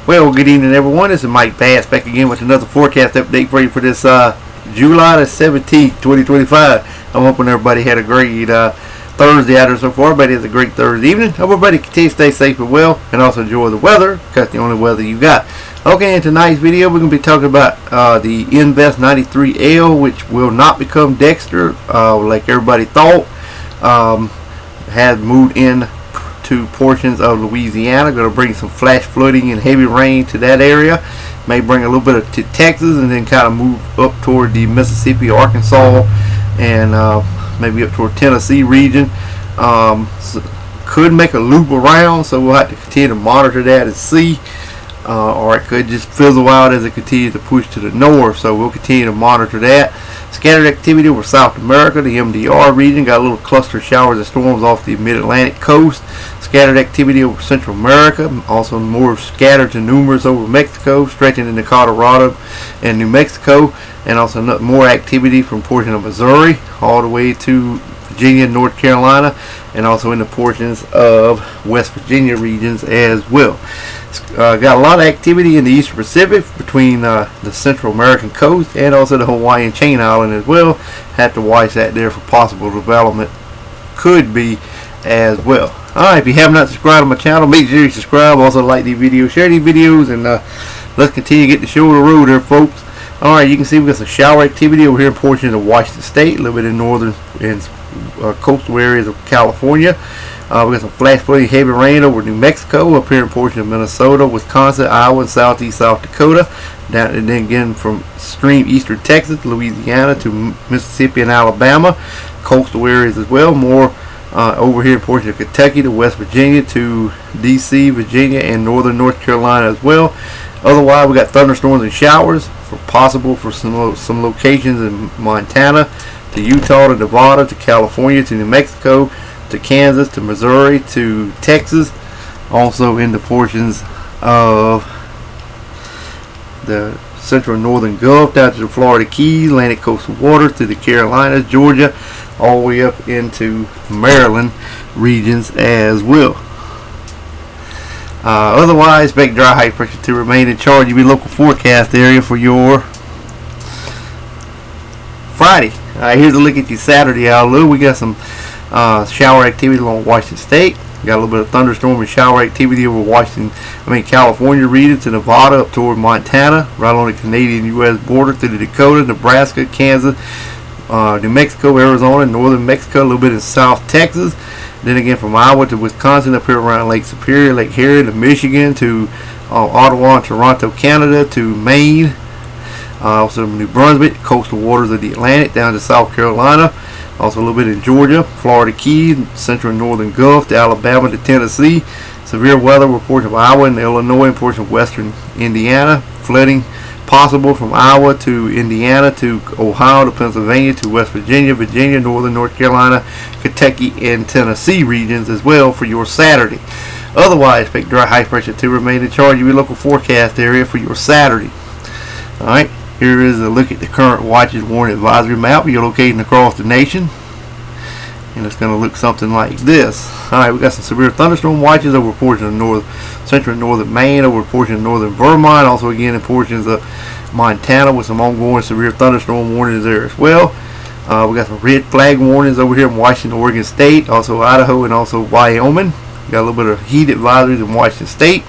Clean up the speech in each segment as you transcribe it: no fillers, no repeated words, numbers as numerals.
Well, good evening, everyone. This is Mike Bass back again with another forecast update for you for this July the 17th, 2025. I'm hoping everybody had a great Thursday out there so far. Everybody has a great Thursday evening. Hope everybody continue to stay safe and well and also enjoy the weather because it's the only weather you got. Okay, in tonight's video, we're going to be talking about the Invest 93L, which will not become Dexter like everybody thought. Has moved in to portions of Louisiana, going to bring some flash flooding and heavy rain to that area. May bring a little bit to Texas and then kind of move up toward the Mississippi, Arkansas, and maybe up toward Tennessee region. So could make a loop around, so we'll have to continue to monitor that and see. Or it could just fizzle out as it continues to push to the north, so we'll continue to monitor that. Scattered activity over South America, the MDR region, got a little cluster of showers and storms off the mid-Atlantic coast. Scattered activity over Central America, also more scattered to numerous over Mexico, stretching into Colorado and New Mexico, and also more activity from portion of Missouri all the way to Virginia, North Carolina, and also in the portions of West Virginia regions as well. Got a lot of activity in the Eastern Pacific between the Central American coast and also the Hawaiian chain island as well. Have to watch that there for possible development. Could be as well. Alright, if you have not subscribed to my channel, make sure you subscribe. Also like these videos, share these videos, and let's continue to get the show on the road there, folks. Alright, you can see we got some shower activity over here in portions of Washington State, a little bit in northern and coastal areas of California. We got some flash flooding, heavy rain over New Mexico, up here in portions of Minnesota, Wisconsin, Iowa, and southeast South Dakota. Down and then again from extreme eastern Texas, Louisiana to Mississippi and Alabama, coastal areas as well. More over here in portions of Kentucky to West Virginia to DC, Virginia, and northern North Carolina as well. Otherwise, we got thunderstorms and showers possible for some locations in Montana to Utah to Nevada to California to New Mexico to Kansas to Missouri to Texas, also in the portions of the central and northern Gulf down to the Florida Keys, Atlantic coastal waters to the Carolinas, Georgia, all the way up into Maryland regions as well. Otherwise, expect dry high pressure to remain in charge of your local forecast area for your Friday. Here's a look at your Saturday outlook. We got some shower activity along Washington State. Got a little bit of thunderstorm and shower activity over California region to Nevada up toward Montana, right on the Canadian-U.S. border to the Dakota, Nebraska, Kansas, New Mexico, Arizona, northern Mexico, a little bit in South Texas. Then again from Iowa to Wisconsin, up here around Lake Superior, Lake Harriet, to Michigan, to Ottawa and Toronto, Canada, to Maine, also New Brunswick, coastal waters of the Atlantic, down to South Carolina. Also a little bit in Georgia, Florida Keys, central and northern Gulf, to Alabama to Tennessee. Severe weather with portion of Iowa and Illinois and portion of western Indiana. Flooding possible from Iowa to Indiana to Ohio to Pennsylvania to West Virginia, Virginia, northern North Carolina, Kentucky, and Tennessee regions as well for your Saturday. Otherwise, expect dry high pressure to remain in charge of your local forecast area for your Saturday. Alright. Here is a look at the current watches warning advisory map you're locating across the nation, and it's going to look something like this. Alright, we got some severe thunderstorm watches over portions of central and northern Maine, over portions of northern Vermont, also again in portions of Montana with some ongoing severe thunderstorm warnings there as well. We got some red flag warnings over here in Washington, Oregon State, also Idaho, and also Wyoming. Got a little bit of heat advisories in Washington State,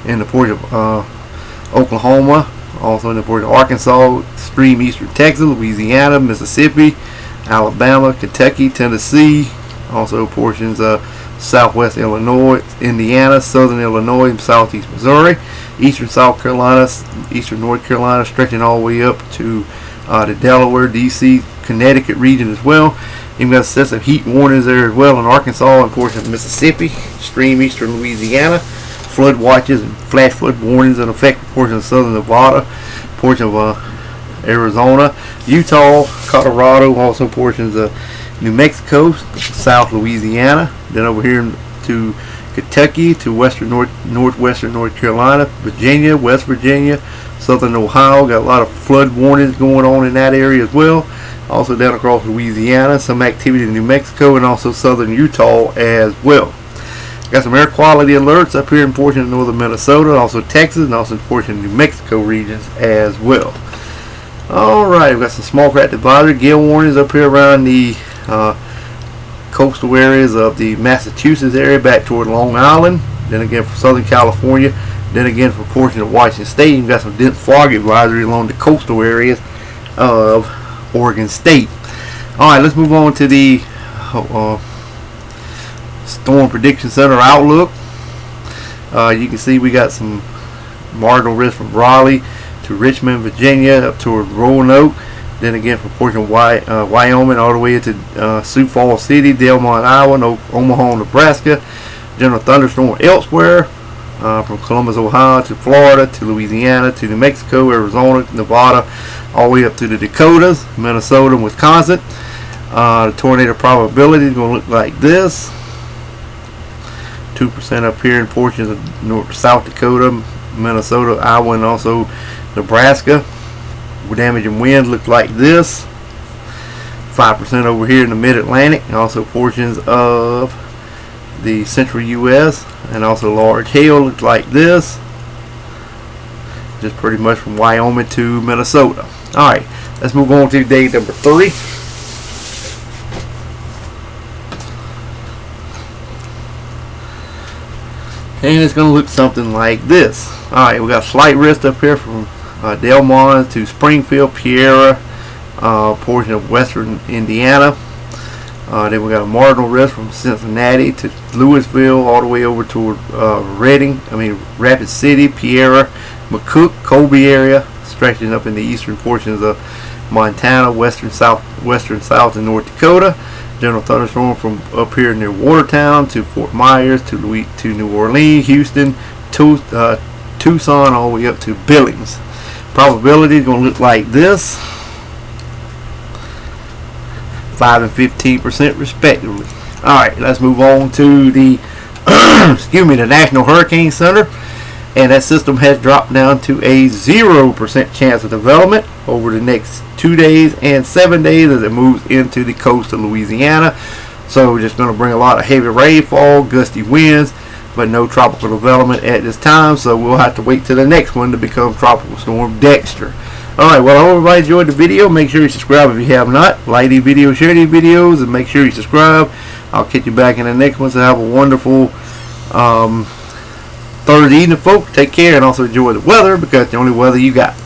and the portion of Oklahoma. Also in the portion of Arkansas, extreme eastern Texas, Louisiana, Mississippi, Alabama, Kentucky, Tennessee. Also portions of southwest Illinois, Indiana, southern Illinois, and southeast Missouri. Eastern South Carolina, eastern North Carolina, stretching all the way up to the Delaware, DC, Connecticut region as well. You've got sets of heat warnings there as well in Arkansas and portions of Mississippi, extreme eastern Louisiana. Flood watches and flash flood warnings in effect for portions of southern Nevada, portions of Arizona, Utah, Colorado, also portions of New Mexico, South Louisiana, then over here to Kentucky, to northwestern North Carolina, Virginia, West Virginia, southern Ohio. Got a lot of flood warnings going on in that area as well. Also down across Louisiana, some activity in New Mexico, and also southern Utah as well. Got some air quality alerts up here in portion of northern Minnesota, also Texas, and also portion of New Mexico regions as well. Alright, we've got some small craft advisory gale warnings up here around the coastal areas of the Massachusetts area back toward Long Island. Then again for Southern California. Then again for a portion of Washington State. You've got some dense fog advisory along the coastal areas of Oregon State. Alright, let's move on to the Storm Prediction Center outlook. You can see we got some marginal risk from Raleigh to Richmond, Virginia, up toward Roanoke. Then again from a portion of Wyoming all the way to Sioux Falls City, Delmont, Iowa, Omaha, Nebraska. General thunderstorm elsewhere from Columbus, Ohio to Florida to Louisiana to New Mexico, Arizona, Nevada, all the way up to the Dakotas, Minnesota, and Wisconsin. The tornado probability is going to look like this. 2% up here in portions of South Dakota, Minnesota, Iowa, and also Nebraska. Damaging winds look like this. 5% over here in the mid-Atlantic, and also portions of the central U.S. and also large hail looks like this. Just pretty much from Wyoming to Minnesota. Alright, let's move on to day number 3. And it's going to look something like this. Alright, we got slight risk up here from Del Monte to Springfield, Pierre, portion of western Indiana. Then we got a marginal risk from Cincinnati to Louisville, all the way over toward Rapid City, Pierre, McCook, Colby area, stretching up in the eastern portions of Montana, western South, and North Dakota. General thunderstorm from up here near Watertown to Fort Myers to New Orleans, Houston, Tucson, all the way up to Billings. Probability is going to look like this. 5 and 15% respectively. Alright, let's move on to the the National Hurricane Center. And that system has dropped down to a 0% chance of development over the next 2 days and 7 days as it moves into the coast of Louisiana. So we're just going to bring a lot of heavy rainfall, gusty winds, but no tropical development at this time. So we'll have to wait till the next one to become Tropical Storm Dexter. Alright, well, I hope everybody enjoyed the video. Make sure you subscribe if you have not. Like these videos, share these videos, and make sure you subscribe. I'll catch you back in the next one. So have a wonderful Thursday evening, folks. Take care and also enjoy the weather because it's the only weather you got.